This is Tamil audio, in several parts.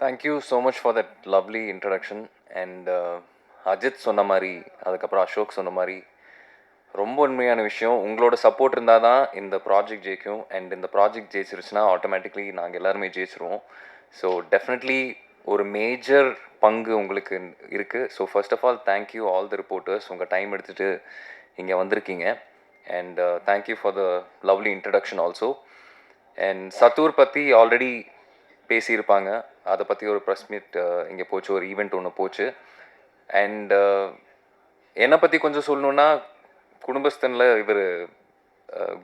Thank you so much for that lovely introduction. And Ajith சொன்ன மாதிரி, அதுக்கப்புறம் அசோக் சொன்ன மாதிரி, ரொம்ப உண்மையான விஷயம். உங்களோட சப்போர்ட் இருந்தால் தான் இந்த ப்ராஜெக்ட் ஜெயிக்கும். அண்ட் இந்த ப்ராஜெக்ட் ஜெயிச்சிருச்சுன்னா ஆட்டோமேட்டிக்லி நாங்கள் எல்லாருமே ஜெயிச்சிருவோம். ஸோ டெஃபினெட்லி ஒரு மேஜர் பங்கு உங்களுக்கு இருக்குது. So first of all thank you all the reporters, உங்கள் டைம் எடுத்துகிட்டு இங்கே வந்திருக்கீங்க. And thank you for the lovely introduction also. And Sathur பற்றி ஆல்ரெடி பேசியிருப்பாங்க. அதை பற்றி ஒரு ப்ரெஸ் மீட் இங்கே போச்சு, ஒரு ஈவெண்ட் ஒன்று போச்சு. அண்ட் என்னை பற்றி கொஞ்சம் சொல்லணுன்னா, குடும்பஸ்தனில் இவர்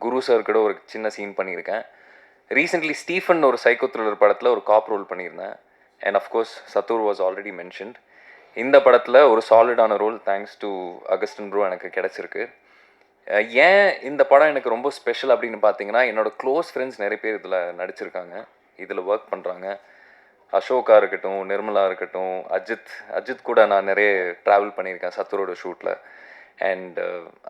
குரு சார் கூட ஒரு சின்ன சீன் பண்ணியிருக்கேன். ரீசெண்ட்லி ஸ்டீஃபன் ஒரு சைக்கோ த்ரில்லர் படத்தில் ஒரு காப் ரோல் பண்ணியிருந்தேன். And of course Sathur was already mentioned. இந்த படத்தில் ஒரு சாலிடான role thanks to Augustine bro எனக்கு கிடச்சிருக்கு. ஏன் இந்த படம் எனக்கு ரொம்ப ஸ்பெஷல் அப்படின்னு பார்த்தீங்கன்னா, என்னோடய க்ளோஸ் ஃப்ரெண்ட்ஸ் நிறைய பேர் இதில் நடிச்சிருக்காங்க, இதில் ஒர்க் பண்ணுறாங்க. அசோகா இருக்கட்டும், நிர்மலா இருக்கட்டும், அஜித் கூட நான் நிறைய ட்ராவல் பண்ணியிருக்கேன் சத்தூரோட ஷூட்டில். அண்ட்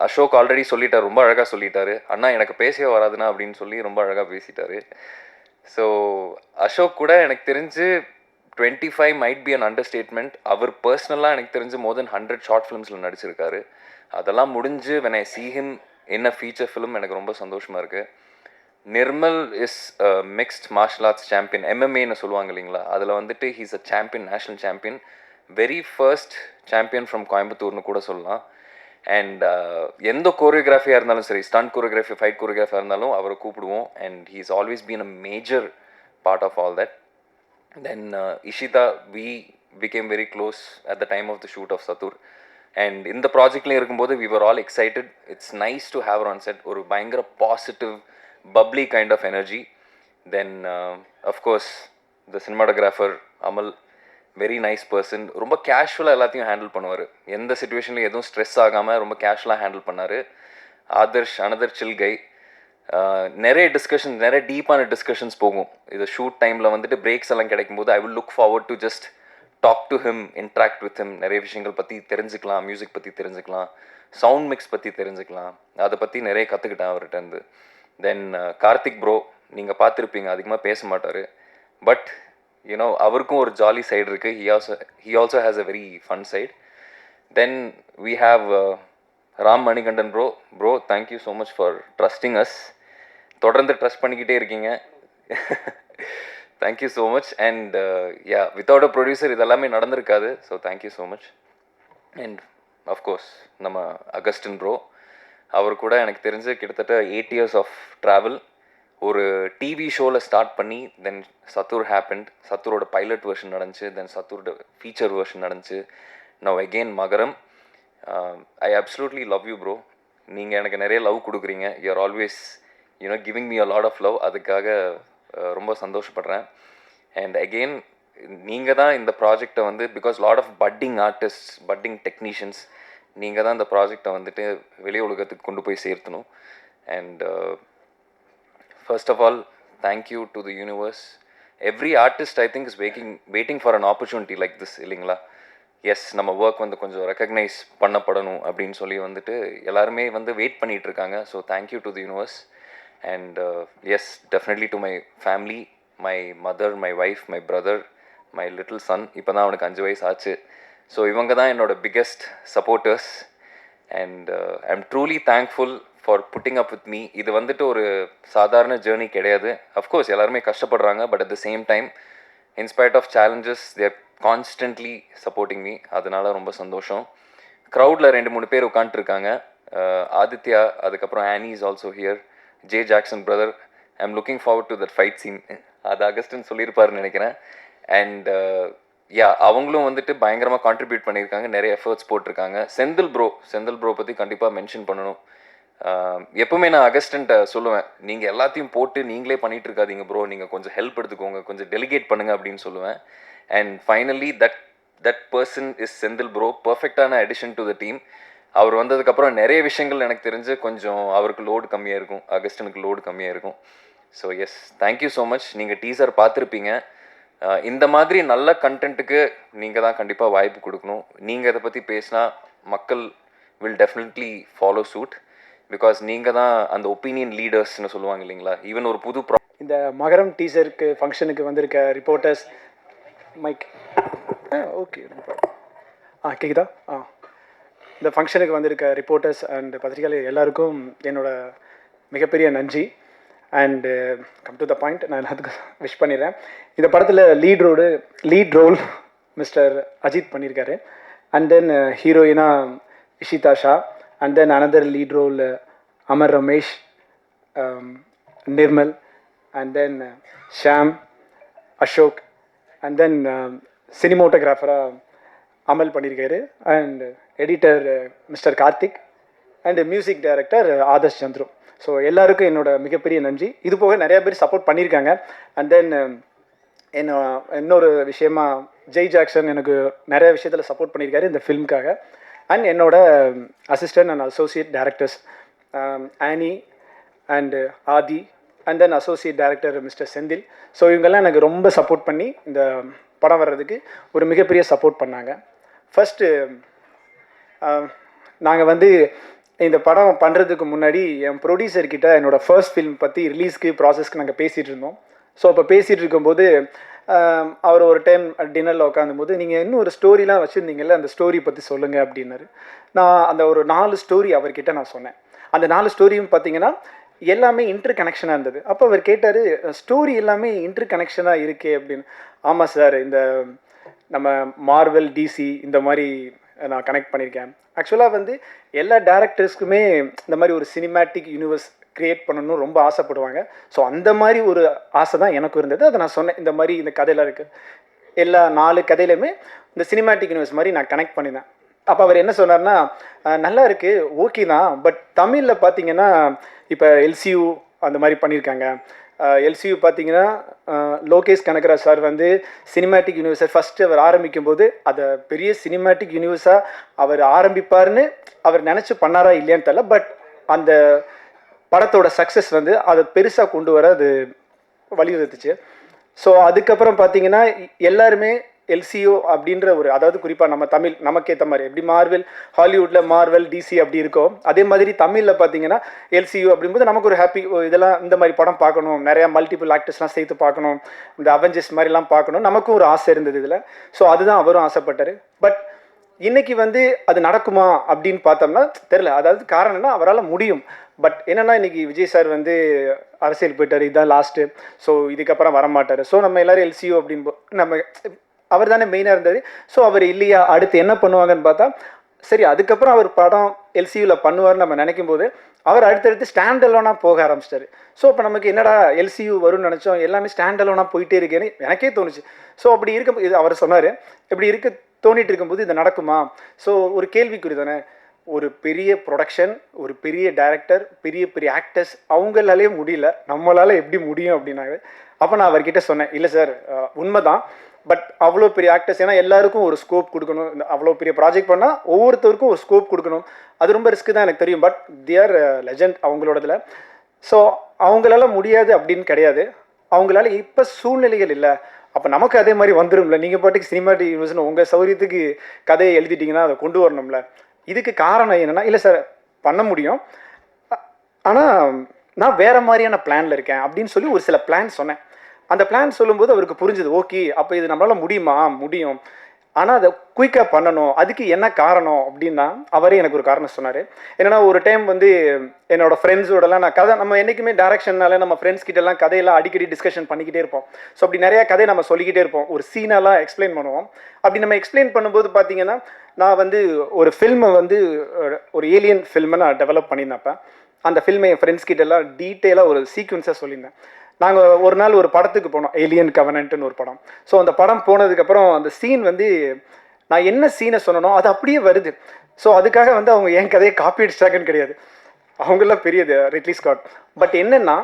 அசோக் ஆல்ரெடி சொல்லிட்டார், ரொம்ப அழகாக சொல்லிட்டாரு, அண்ணா எனக்கு பேசவே வராதுண்ணா அப்படின்னு சொல்லி ரொம்ப அழகாக பேசிட்டாரு. ஸோ அசோக் கூட எனக்கு தெரிஞ்சு 25 might be an understatement. அவர் பர்சனலாக எனக்கு தெரிஞ்சு மோர் தென் 100 ஷார்ட் ஃபிலிம்ஸில் நடிச்சிருக்காரு. அதெல்லாம் முடிஞ்சு when I see him in a feature film எனக்கு ரொம்ப சந்தோஷமாக இருக்குது. Nirmal is mixed martial arts champion, எம்எம்ஏன்னு சொல்லுவாங்க இல்லைங்களா, அதில் வந்துட்டு he's a champion, national champion, very first champion from கோயம்புத்தூர்னு கூட சொல்லலாம். அண்ட் எந்த கோரியோகிராஃபியாக இருந்தாலும் சரி, ஸ்டண்ட் கோரியோகிராஃபி, ஃபைட் கோரியோகிராஃபியாக இருந்தாலும் அவரை கூப்பிடுவோம். And he is always been a major part of all that. Then Ishita, we became very close at the time of the shoot of Satur. And இந்த ப்ராஜெக்ட்லேயும் இருக்கும்போது we were all excited. It's nice to have her on set. ஒரு பயங்கர positive bubbly kind of energy. Then of course the cinematographer Amal, very nice person. ரொம்ப கேஷுவலாக எல்லாத்தையும் ஹேண்டில் பண்ணுவார். எந்த சுச்சுவேஷன்லையும் எதுவும் ஸ்ட்ரெஸ் ஆகாமல் ரொம்ப கேஷுவலாக ஹேண்டில் பண்ணார். ஆதர்ஷ், அனதர் சில் கை. நிறைய டிஸ்கஷன்ஸ், நிறைய டீப்பான டிஸ்கஷன்ஸ் போகும். இது ஷூட் டைமில் வந்துட்டு பிரேக்ஸ் எல்லாம் கிடைக்கும்போது I will look forward to just talk to him, interact with him. நிறைய விஷயங்கள் பற்றி தெரிஞ்சுக்கலாம், மியூசிக் பற்றி தெரிஞ்சுக்கலாம், சவுண்ட் மிக்ஸ் பற்றி தெரிஞ்சுக்கலாம். அதை பற்றி நிறைய கற்றுக்கிட்டேன் அவர்கிட்ட இருந்து. தென் கார்த்திக் ப்ரோ, நீங்கள் பார்த்துருப்பீங்க, அதிகமாக பேச மாட்டார், பட் யூனோ அவருக்கும் ஒரு ஜாலி சைடு இருக்குது. He also has a very fun side. Then we have Ram Manikandan bro, thank you so much for trusting us. தொடர்ந்து ட்ரஸ்ட் பண்ணிக்கிட்டே இருக்கீங்க. Thank you so much. And yeah, without a producer இதெல்லாமே நடந்திருக்காது. So thank you so much. And of course நம்ம அகஸ்டின் ப்ரோ, அவர் கூட எனக்கு தெரிஞ்சு கிட்டத்தட்ட 8 years ஆஃப் ட்ராவல். ஒரு டிவி ஷோவில் ஸ்டார்ட் பண்ணி தென் சத்தூர் ஹேப்பண்ட், சத்தூரோட பைலட் வெர்ஷன் நடந்துச்சு, தென் சத்தூரோட ஃபீச்சர் வெர்ஷன் நடந்துச்சு, now again Makaram. I absolutely love you bro. நீங்கள் எனக்கு நிறைய லவ் கொடுக்குறீங்க. You are always giving me a lot of love. அதுக்காக ரொம்ப சந்தோஷப்படுறேன். அண்ட் அகெயின் நீங்கள் தான் இந்த ப்ராஜெக்டை வந்து, because lot of budding artist, budding technicians, நீங்கள் தான் இந்த ப்ராஜெக்டை வந்துட்டு வெளி உலகத்துக்கு கொண்டு போய் சேர்த்தணும். And first of all thank you to the universe. Every artist I think is waiting for an opportunity like this இல்லைங்களா? எஸ், நம்ம ஒர்க் வந்து கொஞ்சம் ரெக்கக்னைஸ் பண்ணப்படணும் அப்படின்னு சொல்லி வந்துட்டு எல்லாருமே வந்து வெயிட் பண்ணிகிட்டு இருக்காங்க. So thank you to the universe. And yes, definitely to my family, my mother, my wife, my brother, my little son. இப்போ தான் அவனுக்கு 5 வயசு ஆச்சு. ஸோ இவங்க தான் என்னோட biggest supporters. And I am truly thankful for putting up with me. இது வந்துட்டு ஒரு சாதாரண ஜேர்னி கிடையாது. அஃப்கோர்ஸ் எல்லாருமே கஷ்டப்படுறாங்க, but at the same time in spite of challenges they're constantly supporting me. அதனால ரொம்ப சந்தோஷம். க்ரௌடில் 2-3 பேர் உட்காந்துருக்காங்க. ஆதித்யா, அதுக்கப்புறம் Annie is also here, J Jackson brother. I am looking forward to that fight scene. அது அகஸ்டின் சொல்லியிருப்பாருன்னு நினைக்கிறேன். அண்ட் யா, அவங்களும் வந்துட்டு பயங்கரமாக கான்ட்ரிபியூட் பண்ணியிருக்காங்க, நிறைய எஃபர்ட்ஸ் போட்டிருக்காங்க. செந்தில் ப்ரோ பற்றி கண்டிப்பாக மென்ஷன் பண்ணணும். எப்பவுமே நான் அகஸ்டன்ட்ட சொல்லுவேன், நீங்கள் எல்லாத்தையும் போட்டு நீங்களே பண்ணிகிட்டு இருக்காதீங்க ப்ரோ, நீங்கள் கொஞ்சம் ஹெல்ப் எடுத்துக்கோங்க, கொஞ்சம் டெலிகேட் பண்ணுங்கள் அப்படின்னு சொல்லுவேன். And finally that person is Senthil bro, பர்ஃபெக்டான அடிஷன் டு த டீம். அவர் வந்ததுக்கப்புறம் நிறைய விஷயங்கள் எனக்கு தெரிஞ்சு கொஞ்சம் அவருக்கு லோடு கம்மியாக இருக்கும், அகஸ்டனுக்கு லோடு கம்மியாக இருக்கும். So yes, thank you so much. நீங்கள் டீசர் பார்த்துருப்பீங்க. இந்த மாதிரி நல்ல கண்டென்ட்டுக்கு நீங்கள் தான் கண்டிப்பாக வாய்ப்பு கொடுக்கணும். நீங்கள் இதை பற்றி பேசினா மக்கள் will definitely follow suit, because நீங்கள் தான் அந்த ஒப்பீனியன் லீடர்ஸ்னு சொல்லுவாங்க இல்லைங்களா? ஈவன் ஒரு புது இந்த மகரம் டீசருக்கு ஃபங்க்ஷனுக்கு வந்திருக்க ரிப்போர்ட்டர்ஸ் மைக் ஓகே. கேக்குதா? இந்த ஃபங்க்ஷனுக்கு வந்திருக்க ரிப்போர்ட்டர்ஸ் அண்ட் பத்திரிகையாளர் எல்லாருக்கும் என்னோட மிகப்பெரிய நன்றி. And come to the point, நான் எல்லாத்துக்கும் விஷ் பண்ணிடுறேன். இந்த படத்தில் லீட் ரோல் மிஸ்டர் அஜித் பண்ணியிருக்காரு. அண்ட் தென் ஹீரோயினா Ishita Shah. And then another lead role Amar Ramesh, Nirmal, and then Sham, Ashok, and then சினிமோட்டோகிராஃபராக அமல் பண்ணியிருக்காரு. And editor mister Karthik, and music director Adarsh Chandru. So எல்லாருக்கும் என்னோட மிகப்பெரிய நன்றி. இது போக நிறையா பேர் சப்போர்ட் பண்ணியிருக்காங்க. அண்ட் தென் இன்னொரு விஷயமா ஜெய் ஜாக்சன் எனக்கு நிறைய விஷயத்தில் சப்போர்ட் பண்ணியிருக்காரு இந்த ஃபிலிம்காக. அண்ட் என்னோட assistant and associate directors Ani and Aadhi, and then associate director mister Senthil. So இவங்கெல்லாம் எனக்கு ரொம்ப சப்போர்ட் பண்ணி இந்த படம் வர்றதுக்கு ஒரு மிகப்பெரிய சப்போர்ட் பண்ணாங்க. ஃபஸ்ட்டு நாங்கள் வந்து இந்த படம் பண்ணுறதுக்கு முன்னாடி என் ப்ரொடியூசர்கிட்ட என்னோடய ஃபர்ஸ்ட் ஃபிலிம் பற்றி ரிலீஸ்க்கு ப்ராசஸ்க்கு நாங்கள் பேசிகிட்டு இருந்தோம். ஸோ அப்போ பேசிகிட்டு இருக்கும்போது அவர் ஒரு டைம் டின்னரில் உட்காந்தும்போது, நீங்கள் இன்னும் ஒரு ஸ்டோரிலாம் வச்சுருந்தீங்கல்ல, அந்த ஸ்டோரி பற்றி சொல்லுங்கள் அப்படின்னாரு. நான் அந்த ஒரு 4 ஸ்டோரி அவர்கிட்ட நான் சொன்னேன். அந்த 4 ஸ்டோரியும் பார்த்தீங்கன்னா எல்லாமே இன்டர் கனெக்ஷனாக இருந்தது. அப்போ அவர் கேட்டார், ஸ்டோரி எல்லாமே இன்டர் கனெக்ஷனாக இருக்கே அப்படின்னு. ஆமாம் சார், இந்த நம்ம மார்வெல், டிசி இந்த மாதிரி நான் கனெக்ட் பண்ணியிருக்கேன். ஆக்சுவலாக வந்து எல்லா டேரக்டர்ஸ்க்குமே இந்த மாதிரி ஒரு சினிமேட்டிக் யூனிவர்ஸ் க்ரியேட் பண்ணணும்னு ரொம்ப ஆசைப்படுவாங்க. ஸோ அந்த மாதிரி ஒரு ஆசை தான் எனக்கும் இருந்தது. அதை நான் சொன்னேன், இந்த மாதிரி இந்த கதையில் இருக்குது, எல்லா 4 கதையிலுமே இந்த சினிமேட்டிக் யூனிவர்ஸ் மாதிரி நான் கனெக்ட் பண்ணினேன். அப்போ அவர் என்ன சொன்னார்னா, நல்லா இருக்குது, ஓகே தான், பட் தமிழில் பார்த்தீங்கன்னா இப்போ எல்சியூ அந்த மாதிரி பண்ணியிருக்காங்க. எல்சியூ பார்த்தீங்கன்னா லோகேஷ் கனகராஜ் சார் வந்து சினிமேட்டிக் யூனிவர்ஸை ஃபஸ்ட்டு அவர் ஆரம்பிக்கும் போது அதை பெரிய சினிமேட்டிக் யூனிவர்ஸாக அவர் ஆரம்பிப்பார்னு அவர் நினச்சி பண்ணாரா இல்லையான்னு தெரியல. பட் அந்த படத்தோட சக்ஸஸ் வந்து அதை பெருசாக கொண்டு வர அது வழிவகுத்துச்சு. ஸோ அதுக்கப்புறம் பார்த்தீங்கன்னா எல்லாருமே எல்சிஓ அப்படின்ற ஒரு, அதாவது குறிப்பாக நம்ம தமிழ் நமக்கேற்ற மாதிரி எப்படி மார்வெல் ஹாலிவுட்டில் மார்வெல் டிசி அப்படி இருக்கோ, அதே மாதிரி தமிழில் பார்த்தீங்கன்னா எல்சிஓ அப்படிங்கும்போது நமக்கு ஒரு ஹாப்பி, இதெல்லாம் இந்த மாதிரி படம் பார்க்கணும், நிறையா மல்டிபிள் ஆக்டர்ஸ்லாம் சேர்த்து பார்க்கணும், இந்த அவெஞ்சர்ஸ் மாதிரிலாம் பார்க்கணும், நமக்கும் ஒரு ஆசை இருந்தது இதில். ஸோ அதுதான் அவரும் ஆசைப்பட்டார். பட் இன்னைக்கு வந்து அது நடக்குமா அப்படின்னு பார்த்தோம்னா தெரில. அதாவது காரணம்னா அவரால் முடியும், பட் என்னென்னா இன்றைக்கி விஜய் சார் வந்து அரசியல் போயிட்டார், இதுதான் லாஸ்ட்டு, ஸோ இதுக்கப்புறம் வரமாட்டார். ஸோ நம்ம எல்லோரும் எல்சிஓ அப்படின்போ நம்ம அவர் தானே மெயினாக இருந்தது. ஸோ அவர் இல்லையா, அடுத்து என்ன பண்ணுவாங்கன்னு பார்த்தா சரி, அதுக்கப்புறம் அவர் படம் எல்சியூவில் பண்ணுவார்னு நம்ம நினைக்கும் போது அவர் அடுத்தடுத்து ஸ்டாண்ட் அலோனாக போக ஆரம்பிச்சிட்டாரு. ஸோ இப்போ நமக்கு என்னடா எல்சியூ வரும்னு நினச்சோம், எல்லாமே ஸ்டாண்ட் அலோனாக போயிட்டே இருக்கேன்னு எனக்கே தோணுச்சு. ஸோ அப்படி இருக்க இது அவர் சொன்னார், இப்படி இருக்க தோணிட்டு இருக்கும்போது இது நடக்குமா? ஸோ ஒரு கேள்விக்குறி தானே. ஒரு பெரிய ப்ரொடக்ஷன், ஒரு பெரிய டைரக்டர், பெரிய பெரிய ஆக்டர்ஸ், அவங்களாலே முடியல, நம்மளால் எப்படி முடியும் அப்படின்னாங்க. அப்போ நான் அவர்கிட்ட சொன்னேன், இல்லை சார் உண்மைதான், பட் அவ்வளோ பெரிய ஆக்டர்ஸ், ஏன்னா எல்லாருக்கும் ஒரு ஸ்கோப் கொடுக்கணும், அவ்வளோ பெரிய ப்ராஜெக்ட் பண்ணால் ஒவ்வொருத்தருக்கும் ஒரு ஸ்கோப் கொடுக்கணும், அது ரொம்ப ரிஸ்க்கு தான் எனக்கு தெரியும். பட் தேர் லெஜண்ட் அவங்களோடதுல. ஸோ அவங்களால முடியாது அப்படின்னு கிடையாது, அவங்களால இப்போ சூழ்நிலைகள் இல்லை. அப்போ நமக்கு அதே மாதிரி வந்துடும்ல. நீங்கள் பாட்டுக்கு சினிமாட்டிக் யூனிவர்ஸ்னு உங்கள் சௌரியத்துக்கு கதையை எழுதிட்டிங்கன்னா அதை கொண்டு வரணும்ல. இதுக்கு காரணம் என்னென்னா, இல்லை சார் பண்ண முடியும், ஆனால் நான் வேறு மாதிரியான பிளானில் இருக்கேன் அப்படின்னு சொல்லி ஒரு சில பிளான் சொன்னேன். அந்த பிளான் சொல்லும்போது அவருக்கு புரிஞ்சுது, ஓகே அப்போ இது நம்மளால் முடியுமா, முடியும், ஆனால் அதை குயிக்காக பண்ணணும், அதுக்கு என்ன காரணம் அப்படின்னா அவரே எனக்கு ஒரு காரணம் சொன்னார். என்னென்னா ஒரு டைம் வந்து என்னோடய ஃப்ரெண்ட்ஸோடலாம் நான் கதை, நம்ம என்றைக்குமே டேரக்ஷன்னால நம்ம ஃப்ரெண்ட்ஸ் கிட்டலாம் கதையெல்லாம் அடிக்கடி டிஸ்கஷன் பண்ணிக்கிட்டே இருப்போம். ஸோ அப்படி நிறையா கதை நம்ம சொல்லிக்கிட்டே இருப்போம், ஒரு சீனெல்லாம் எக்ஸ்பிளைன் பண்ணுவோம். அப்படி நம்ம எக்ஸ்பிளைன் பண்ணும்போது பார்த்தீங்கன்னா நான் வந்து ஒரு ஃபில்மை வந்து ஒரு ஏலியன் ஃபில்மை நான் டெவலப் பண்ணியிருந்தப்போ அந்த ஃபில்மை என் ஃப்ரெண்ட்ஸ் கிட்டெல்லாம் டீட்டெயிலாக ஒரு சீக்வன்ஸாக சொல்லியிருந்தேன். நாங்கள் ஒரு நாள் ஒரு படத்துக்கு போனோம், ஏலியன் கவனன்ட்னு ஒரு படம். ஸோ அந்த படம் போனதுக்கப்புறம் அந்த சீன் வந்து நான் என்ன சீனை சொன்னனோ அது அப்படியே வருது. ஸோ அதுக்காக வந்து அவங்க என் கதையை காப்பி அடிச்சிட்டாங்கன்னு கிடையாது, அவங்களாம் பெரியது ரிட்லி ஸ்காட். பட் என்னென்னா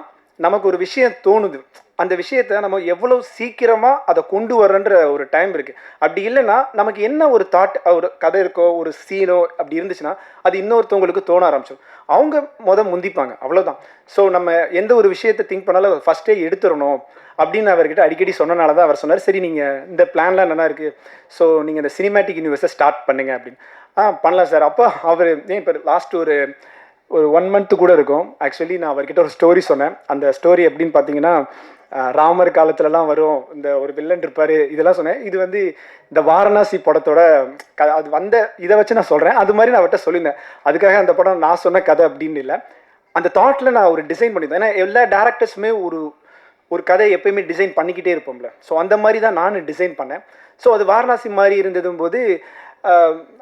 நமக்கு ஒரு விஷயம் தோணுது, அந்த விஷயத்தை நம்ம எவ்வளோ சீக்கிரமாக அதை கொண்டு வரன்ற ஒரு டைம் இருக்குது. அப்படி இல்லைன்னா நமக்கு என்ன ஒரு தாட், ஒரு கதை இருக்கோ ஒரு சீனோ அப்படி இருந்துச்சுன்னா அது இன்னொருத்தவங்களுக்கு தோண ஆரம்பிச்சோம், அவங்க முந்திப்பாங்க, அவ்வளோதான். ஸோ நம்ம எந்த ஒரு விஷயத்தை திங்க் பண்ணாலும் ஃபஸ்ட்டே எடுத்துடணும் அப்படின்னு அவர்கிட்ட அடிக்கடி சொன்னனால தான் அவர் சொன்னார், சரி நீங்கள் இந்த பிளான்லாம் நல்லா இருக்குது, ஸோ நீங்கள் இந்த சினிமேட்டிக் யூனிவர்ஸை ஸ்டார்ட் பண்ணுங்க அப்படின்னு. பண்ணலாம் சார். அப்போ அவர் இப்போ லாஸ்ட் ஒரு 1 மந்த்து கூட இருக்கும். ஆக்சுவலி நான் அவர்கிட்ட ஒரு ஸ்டோரி சொன்னேன். அந்த ஸ்டோரி எப்படின்னு பார்த்தீங்கன்னா, ராமர் காலத்துலலாம் வரும் இந்த ஒரு வில்லன் இருப்பார் இதெல்லாம் சொன்னேன். இது வந்து இந்த வாரணாசி படத்தோட அது வந்த இதை வச்சு நான் சொல்கிறேன். அது மாதிரி நான் அவர்கிட்ட சொல்லியிருந்தேன். அதுக்காக அந்த படம் நான் சொன்ன கதை அப்படின்னு இல்லை, அந்த தாட்டில் நான் ஒரு டிசைன் பண்ணியிருந்தேன். ஏன்னா எல்லா டேரக்டர்ஸுமே ஒரு கதையை எப்பயுமே டிசைன் பண்ணிக்கிட்டே இருப்போம்ல. ஸோ அந்த மாதிரி தான் நான் டிசைன் பண்ணேன். ஸோ அது வாரணாசி மாதிரி இருந்ததும் போது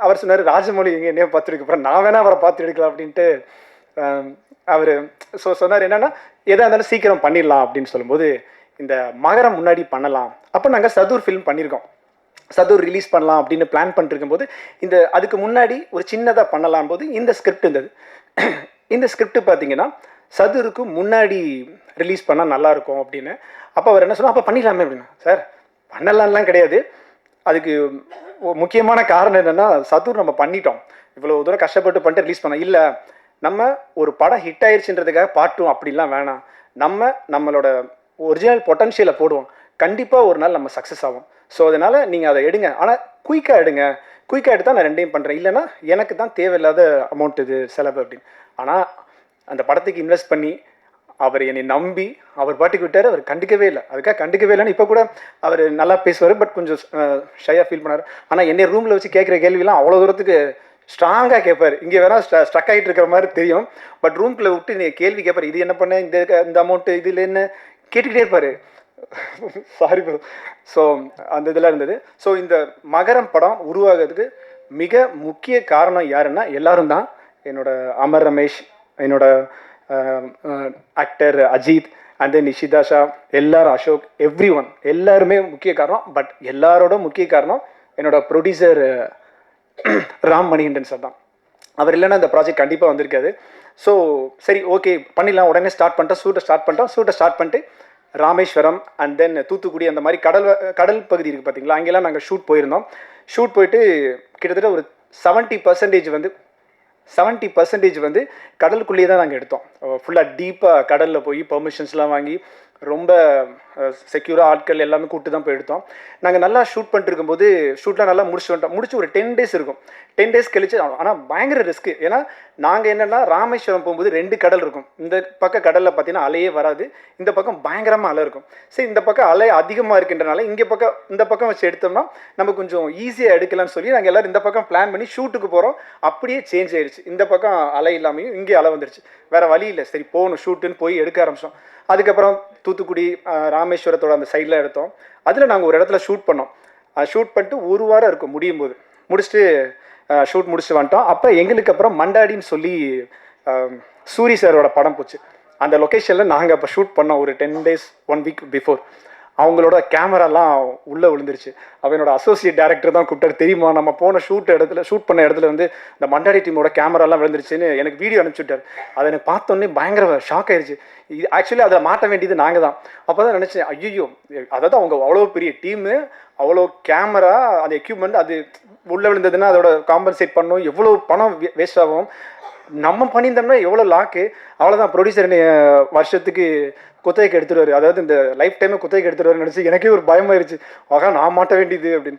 அவர் சொன்னார், ராஜமௌழி எங்கே என்னையோ பார்த்துருக்கு, அப்புறம் நான் வேணா அவரை பார்த்து எடுக்கலாம் அப்படின்ட்டு அவர் சொன்னார். என்னென்னா எதாக இருந்தாலும் சீக்கிரம் பண்ணிடலாம் அப்படின்னு சொல்லும்போது இந்த மகரம் முன்னாடி பண்ணலாம். அப்போ நாங்கள் சதுர் ஃபிலிம் பண்ணியிருக்கோம். சதுர் ரிலீஸ் பண்ணலாம் அப்படின்னு பிளான் பண்ணிருக்கும் போது அதுக்கு முன்னாடி ஒரு சின்னதாக பண்ணலாம் போது இந்த ஸ்கிரிப்ட் இருந்தது. இந்த ஸ்கிரிப்ட் பார்த்தீங்கன்னா சதுருக்கு முன்னாடி ரிலீஸ் பண்ணால் நல்லாயிருக்கும் அப்படின்னு. அப்போ அவர் என்ன சொன்னால், அப்போ பண்ணிடலாமே அப்படின்னா. சார் பண்ணலாம்லாம் கிடையாது, அதுக்கு முக்கியமான காரணம் என்னென்னா சதுர் நம்ம பண்ணிட்டோம், இவ்வளோ தூரம் கஷ்டப்பட்டு பண்ணிட்டு ரிலீஸ் பண்ணோம். இல்லை, நம்ம ஒரு படம் ஹிட் ஆயிடுச்சுன்றதுக்காக பாட்டும் அப்படிலாம் வேணாம், நம்மளோட ஒரிஜினல் பொட்டன்ஷியலை போடுவோம், கண்டிப்பாக ஒரு நாள் நம்ம சக்ஸஸ் ஆகும். ஸோ அதனால் நீங்கள் அதை எடுங்க, ஆனால் குயிக்காக எடுங்க, குயிக்காக எடுத்தால் நான் ரெண்டையும் பண்ணுறேன், இல்லைனா எனக்கு தான் தேவையில்லாத அமௌண்ட் இது செலவு அப்படின்னு. ஆனால் அந்த படத்துக்கு இன்வெஸ்ட் பண்ணி அவர் என்னை நம்பி அவர் பாட்டுக்கு விட்டார். அவர் கண்டுக்கவே இல்லை, அதுக்காக கண்டுக்கவே இல்லைன்னு இப்போ கூட அவர் நல்லா பேசுவார், பட் கொஞ்சம் ஷையாக ஃபீல் பண்ணார். ஆனால் என்னை ரூமில் வச்சு கேட்குற கேள்விலாம் அவ்வளோ தூரத்துக்கு ஸ்ட்ராங்காக கேட்பார். இங்கே வேணால் ஸ்ட்ரக் ஆகிட்டு இருக்கிற மாதிரி தெரியும், பட் ரூம்குள்ளே விட்டு நீ கேள்வி கேட்பார், இது என்ன பண்ண, இந்த அமௌண்ட்டு இதில் என்ன கேட்டுக்கிட்டே இருப்பார். Sorry bro. ஸோ அந்த இதெல்லாம் இருந்தது. ஸோ இந்த மகரம் படம் உருவாகிறதுக்கு மிக முக்கிய காரணம் யாருன்னா எல்லாரும் தான். என்னோட அமர் ரமேஷ், என்னோட actor Ajith, and then Nishita Shah, எல்லாரும், அசோக், எவ்ரி ஒன், எல்லாருமே முக்கிய காரணம். பட் எல்லாரோட முக்கிய காரணம் என்னோட ப்ரொடியூசர் ராம் மணிகண்டன் சார் தான். அவர் இல்லைன்னா இந்த ப்ராஜெக்ட் கண்டிப்பாக வந்திருக்காது. ஸோ சரி ஓகே பண்ணிடலாம், உடனே ஸ்டார்ட் பண்ணிட்டோம், ஷூட்டை ஸ்டார்ட் பண்ணிட்டு ராமேஸ்வரம் அண்ட் தென் தூத்துக்குடி அந்த மாதிரி கடல் பகுதி இருக்குது பார்த்தீங்களா, அங்கெல்லாம் நாங்கள் ஷூட் போயிருந்தோம். ஷூட் போயிட்டு கிட்டத்தட்ட ஒரு 70% வந்து கடலுக்குள்ளேயே தான் நாங்கள் எடுத்தோம். ஃபுல்லாக டீப்பாக கடலில் போய் பெர்மிஷன்ஸ்லாம் வாங்கி ரொம்ப செக்யூராக ஆட்கள் எல்லாமே கூப்பிட்டு தான் போய் எடுத்தோம். நாங்கள் நல்லா ஷூட் பண்ணிட்டு இருக்கும்போது ஷூட்லாம் நல்லா முடிச்சு ஒரு 10 days இருக்கும். 10 days கழிச்சு, ஆனால் பயங்கர ரிஸ்க்கு. ஏன்னா நாங்கள் என்னென்னா ராமேஸ்வரம் போகும்போது 2 கடல் இருக்கும். இந்த பக்கம் கடலில் பார்த்தீங்கன்னா அலையே வராது, இந்த பக்கம் பயங்கரமாக அலை இருக்கும். சரி, இந்த பக்கம் அலை அதிகமாக இருக்கின்றனால இந்த பக்கம் வச்சு எடுத்தோம்னா நம்ம கொஞ்சம் ஈஸியாக எடுக்கலாம்னு சொல்லி நாங்கள் எல்லோரும் இந்த பக்கம் பிளான் பண்ணி ஷூட்டுக்கு போகிறோம். அப்படியே சேஞ்ச் ஆயிடுச்சு, இந்த பக்கம் அலை இல்லாமையும் இங்கே அலை வந்துடுச்சு. வேறு வழி இல்லை, சரி போகணும் ஷூட்டுன்னு போய் எடுக்க ஆரம்பித்தோம். அதுக்கப்புறம் தூத்துக்குடி ராமேஸ்வரத்தோட அந்த சைடில் எடுத்தோம். அதில் நாங்கள் ஒரு இடத்துல ஷூட் பண்ணோம். ஷூட் பண்ணிட்டு ஒரு வாரம் இருக்கும் முடிச்சுட்டு ஷூட் முடிச்சுட்டு வந்துட்டோம். அப்போ எங்களுக்கு அப்புறம் மண்டாடின்னு சொல்லி சூரி சாரோட படம் போச்சு. அந்த லொக்கேஷனில் நாங்கள் அப்போ ஷூட் பண்ணோம் ஒரு 10 days 1 week பிஃபோர். அவங்களோட கேமராலாம் உள்ளே விழுந்துருச்சு. அவனோட அசோசியேட் டேரக்டர் தான் கூப்பிட்டாரு, தெரியுமா நம்ம போன ஷூட் பண்ண இடத்துல வந்து இந்த மண்டாடி டீமோட கேமராலாம் விழுந்துருச்சுன்னு எனக்கு வீடியோ அனுப்பிச்சுட்டார். அதை எனக்கு பார்த்தோன்னே பயங்கர ஷாக் ஆயிடுச்சு. இது ஆக்சுவலி அதை மாட்ட வேண்டியது நாங்கள் தான். அப்போ தான் நினச்சேன், ஐயோ, அதாவது அவங்க அவ்வளோ பெரிய டீமு, அவ்வளோ கேமரா, அந்த எக்யூப்மெண்ட், அது உள்ளே விழுந்ததுன்னா அதோட காம்பன்சேட் பண்ணணும், எவ்வளோ பணம் வேஸ்ட் ஆகும். நம்ம பண்ணியிருந்தோம்னா எவ்வளோ லாக்கு. அவ்வளோதான், ப்ரொடியூசர் வருஷத்துக்கு குத்தகைக்கு எடுத்துருவாரு, அதாவது இந்த லைஃப் டைமே குத்தகைக்கு எடுத்துருவாருன்னு நினச்சி எனக்கே ஒரு பயமாயிருச்சு. ஆகா, நான் மாட்ட வேண்டியது அப்படின்னு.